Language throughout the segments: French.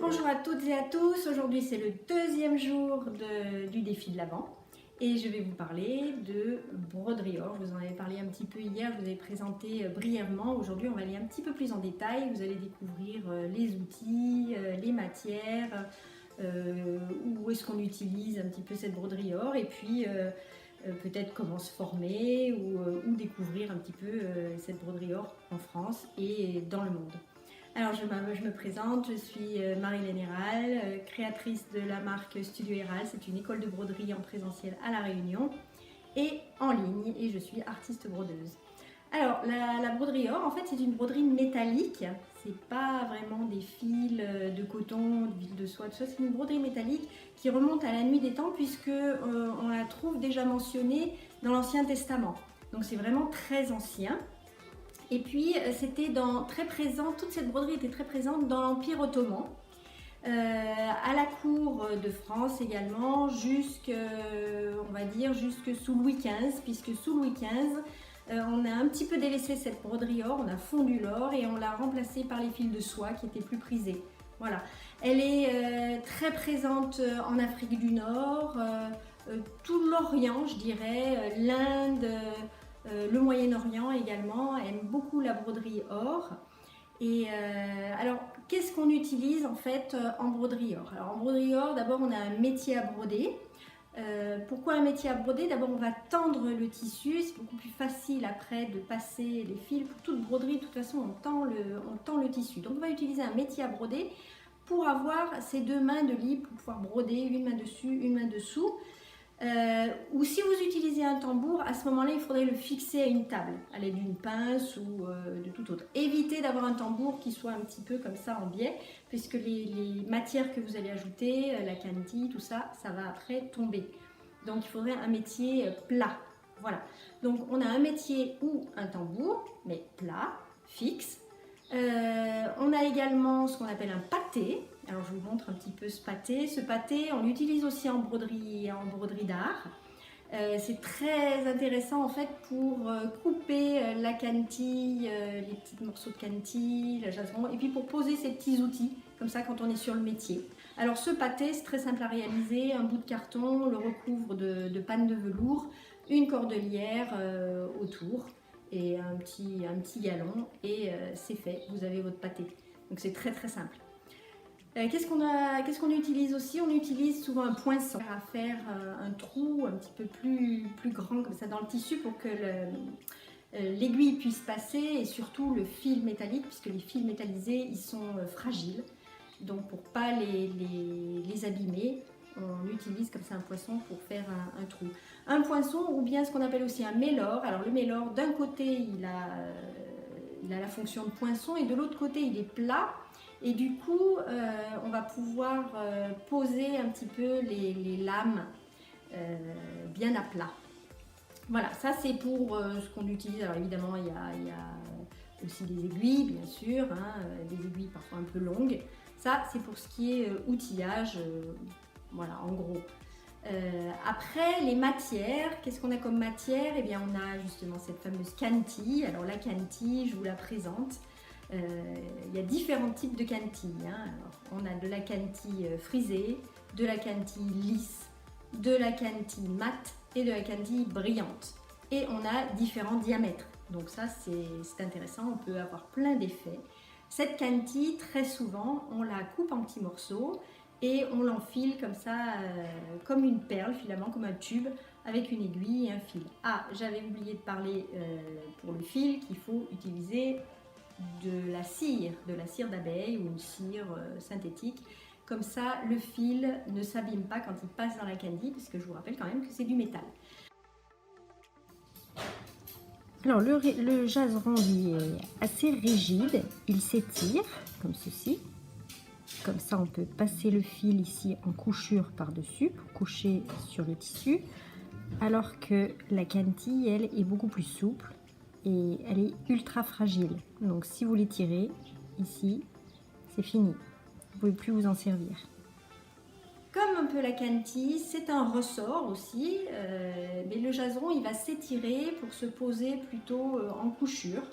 Bonjour à toutes et à tous, aujourd'hui c'est le deuxième jour du défi de l'Avent et je vais vous parler de broderie or. Je vous en avais parlé un petit peu hier, je vous avais présenté brièvement. Aujourd'hui on va aller un petit peu plus en détail, vous allez découvrir les outils, les matières, où est-ce qu'on utilise un petit peu cette broderie or et puis peut-être comment se former ou découvrir un petit peu cette broderie or en France et dans le monde. Alors je me présente, je suis Marie-Hélène Héral, créatrice de la marque Studio Héral. C'est une école de broderie en présentiel à La Réunion et en ligne, et je suis artiste brodeuse. Alors la broderie or, en fait, c'est une broderie métallique. C'est pas vraiment des fils de coton, de fil de soie, tout ça. C'est une broderie métallique qui remonte à la nuit des temps puisque on la trouve déjà mentionnée dans l'Ancien Testament. Donc c'est vraiment très ancien. Et puis c'était très présent, toute cette broderie était très présente dans l'Empire ottoman, à la cour de France également, on va dire jusque sous Louis XV, puisque sous Louis XV, on a un petit peu délaissé cette broderie or, on a fondu l'or et on l'a remplacée par les fils de soie qui étaient plus prisés. Voilà, elle est très présente en Afrique du Nord, tout l'Orient, je dirais, l'Inde. Le Moyen-Orient également aime beaucoup la broderie or. Et alors, qu'est-ce qu'on utilise en fait en broderie or? Alors en broderie or, d'abord on a un métier à broder. Pourquoi un métier à broder? D'abord on va tendre le tissu, c'est beaucoup plus facile après de passer les fils. Pour toute broderie, de toute façon on tend le tissu. Donc on va utiliser un métier à broder pour avoir ces deux mains de libre, pour pouvoir broder une main dessus, une main dessous. Ou si vous utilisez un tambour, à ce moment-là, il faudrait le fixer à une table, à l'aide d'une pince ou de tout autre. Évitez d'avoir un tambour qui soit un petit peu comme ça en biais, puisque les matières que vous allez ajouter, la canti, tout ça, ça va après tomber. Donc il faudrait un métier plat. Voilà. Donc on a un métier ou un tambour, mais plat, fixe. On a également ce qu'on appelle un pâté. Alors je vous montre un petit peu ce pâté. Ce pâté, on l'utilise aussi en broderie d'art. C'est très intéressant en fait pour couper la cantille, les petits morceaux de cantille, la jaseron, et puis pour poser ces petits outils, comme ça quand on est sur le métier. Alors ce pâté, c'est très simple à réaliser. Un bout de carton, on le recouvre de panne de velours, une cordelière autour, et un petit galon et c'est fait, vous avez votre pâté. Donc c'est très très simple. Qu'est-ce qu'on utilise aussi? On utilise souvent un poinçon à faire un trou un petit peu plus grand comme ça dans le tissu pour que l'aiguille puisse passer, et surtout le fil métallique, puisque les fils métallisés ils sont fragiles. Donc pour pas les abîmer, on utilise comme ça un poinçon pour faire un trou. Un poinçon, ou bien ce qu'on appelle aussi un mélore. Alors le mélore, d'un côté il a la fonction de poinçon et de l'autre côté il est plat. Et du coup on va pouvoir poser un petit peu les lames bien à plat. Voilà, ça c'est pour ce qu'on utilise. Alors évidemment il y a aussi des aiguilles bien sûr, hein, des aiguilles parfois un peu longues. Ça c'est pour ce qui est outillage. Voilà, en gros. Après, les matières, qu'est-ce qu'on a comme matière? Eh bien, on a justement cette fameuse canti. Alors, la canti, je vous la présente. Il y a différents types de canti, hein. Alors, on a de la canti frisée, de la canti lisse, de la canti mate et de la canti brillante. Et on a différents diamètres. Donc ça, c'est intéressant, on peut avoir plein d'effets. Cette canti, très souvent, on la coupe en petits morceaux et on l'enfile comme ça, comme une perle finalement, comme un tube, avec une aiguille et un fil. Ah, j'avais oublié de parler pour le fil qu'il faut utiliser de la cire d'abeille ou une cire synthétique. Comme ça, le fil ne s'abîme pas quand il passe dans la candy, puisque je vous rappelle quand même que c'est du métal. Alors le jaseron lui est assez rigide, il s'étire comme ceci. Comme ça, on peut passer le fil ici en couchure par-dessus pour coucher sur le tissu, alors que la canti, elle, est beaucoup plus souple et elle est ultra fragile. Donc si vous l'étirez ici, c'est fini. Vous ne pouvez plus vous en servir. Comme un peu la canti, c'est un ressort aussi, mais le jaseron, il va s'étirer pour se poser plutôt en couchure.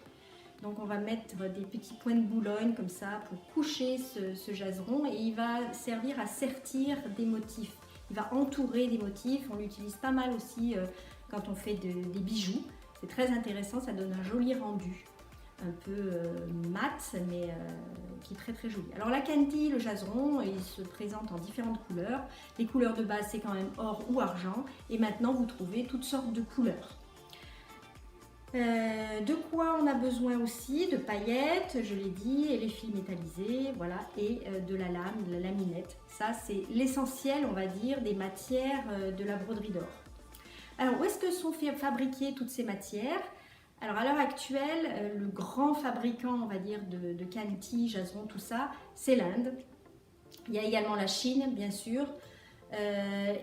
Donc on va mettre des petits points de Boulogne comme ça pour coucher ce jaseron et il va servir à sertir des motifs. Il va entourer des motifs, on l'utilise pas mal aussi quand on fait des bijoux. C'est très intéressant, ça donne un joli rendu, un peu mat mais qui est très très joli. Alors la Khanty, le jaseron, il se présente en différentes couleurs. Les couleurs de base c'est quand même or ou argent et maintenant vous trouvez toutes sortes de couleurs. De quoi on a besoin aussi? De paillettes, je l'ai dit, et les fils métallisés, voilà, et de la lame, de la laminette. Ça, c'est l'essentiel, on va dire, des matières de la broderie d'or. Alors, où est-ce que sont fabriquées toutes ces matières? Alors, à l'heure actuelle, le grand fabricant, on va dire, de Khanty, jaseron, tout ça, c'est l'Inde. Il y a également la Chine, bien sûr.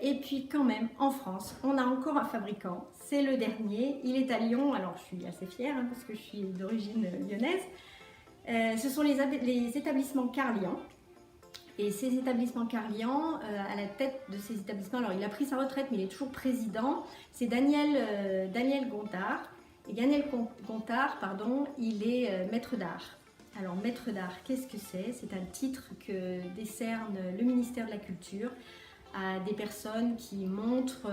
Et puis quand même, en France, on a encore un fabricant, c'est le dernier, il est à Lyon, alors je suis assez fière hein, parce que je suis d'origine lyonnaise. Ce sont les établissements Carlian. Et ces établissements Carlian, à la tête de ces établissements, alors il a pris sa retraite mais il est toujours président, c'est Daniel Gontard. Et Daniel Gontard, pardon, il est maître d'art. Alors maître d'art, qu'est-ce que c'est? C'est un titre que décerne le ministère de la Culture à des personnes qui montrent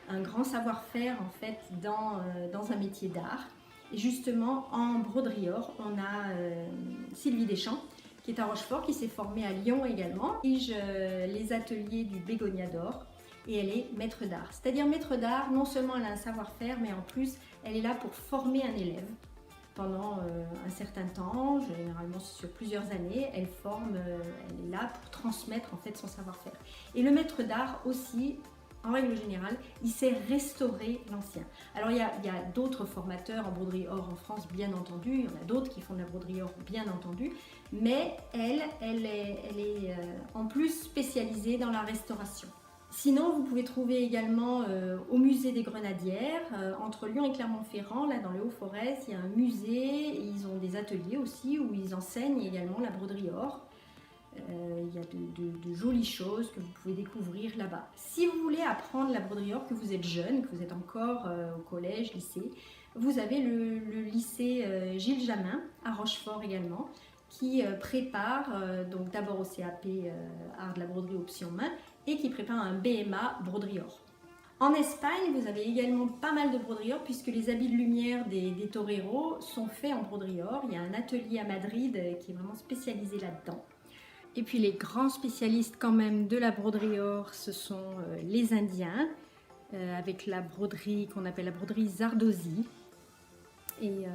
un grand savoir-faire en fait dans un métier d'art. Et justement en broderie or, on a Sylvie Deschamps qui est à Rochefort, qui s'est formée à Lyon également, qui dirige les ateliers du Bégonia d'or et elle est maître d'art. C'est-à-dire maître d'art, non seulement elle a un savoir-faire, mais en plus elle est là pour former un élève. Pendant un certain temps, généralement sur plusieurs années, elle est là pour transmettre en fait son savoir-faire. Et le maître d'art aussi, en règle générale, il sait restaurer l'ancien. Alors il y a d'autres formateurs en broderie or en France, bien entendu, il y en a d'autres qui font de la broderie or, bien entendu, mais elle est en plus spécialisée dans la restauration. Sinon, vous pouvez trouver également au musée des Grenadières, entre Lyon et Clermont-Ferrand, là dans le Haut-Forez, il y a un musée et ils ont des ateliers aussi où ils enseignent également la broderie or. Il y a de jolies choses que vous pouvez découvrir là-bas. Si vous voulez apprendre la broderie or, que vous êtes jeune, que vous êtes encore au collège, lycée, vous avez le lycée Gilles Jamin à Rochefort également, qui prépare donc d'abord au CAP Art de la broderie option main et qui prépare un BMA broderie or. En Espagne, vous avez également pas mal de broderie or puisque les habits de lumière des toreros sont faits en broderie or. Il y a un atelier à Madrid qui est vraiment spécialisé là-dedans. Et puis les grands spécialistes quand même de la broderie or, ce sont les Indiens avec la broderie qu'on appelle la broderie Zardozi. Et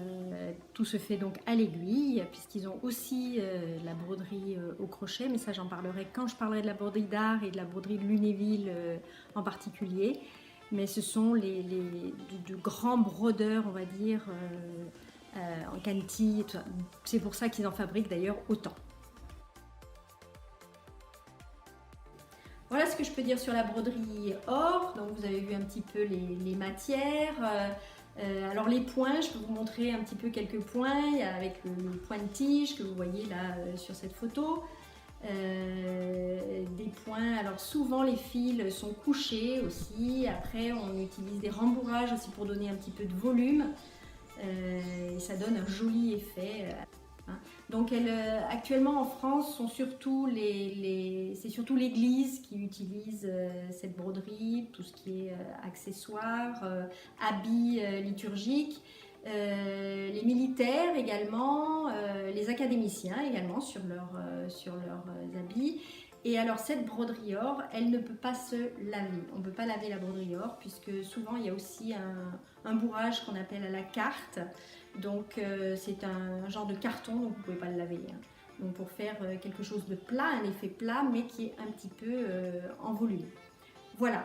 tout se fait donc à l'aiguille, puisqu'ils ont aussi la broderie au crochet, mais ça j'en parlerai quand je parlerai de la broderie d'art et de la broderie de Lunéville en particulier. Mais ce sont de grands brodeurs, on va dire, en Khanty. C'est pour ça qu'ils en fabriquent d'ailleurs autant. Voilà ce que je peux dire sur la broderie or. Donc vous avez vu un petit peu les matières. Alors les points, je peux vous montrer un petit peu quelques points avec le point de tige que vous voyez là sur cette photo. Des points, alors souvent les fils sont couchés aussi, après on utilise des rembourrages aussi pour donner un petit peu de volume et ça donne un joli effet. Donc actuellement en France, c'est surtout l'église qui utilise cette broderie, tout ce qui est accessoires, habits liturgiques, les militaires également, les académiciens également sur leurs habits. Et alors cette broderie or, elle ne peut pas se laver. On ne peut pas laver la broderie or puisque souvent il y a aussi un bourrage qu'on appelle à la carte. Donc c'est un genre de carton, donc vous ne pouvez pas le laver. Donc pour faire quelque chose de plat, un effet plat, mais qui est un petit peu en volume. Voilà.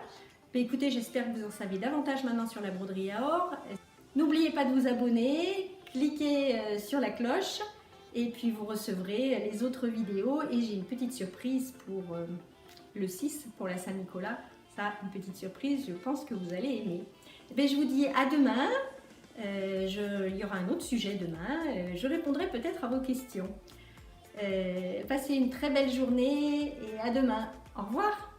Mais écoutez, j'espère que vous en savez davantage maintenant sur la broderie à or. N'oubliez pas de vous abonner, cliquez sur la cloche et puis vous recevrez les autres vidéos. Et j'ai une petite surprise pour le 6, pour la Saint-Nicolas. Ça, une petite surprise, je pense que vous allez aimer. Et je vous dis à demain. Il y aura un autre sujet demain, je répondrai peut-être à vos questions. Passez une très belle journée et à demain. Au revoir.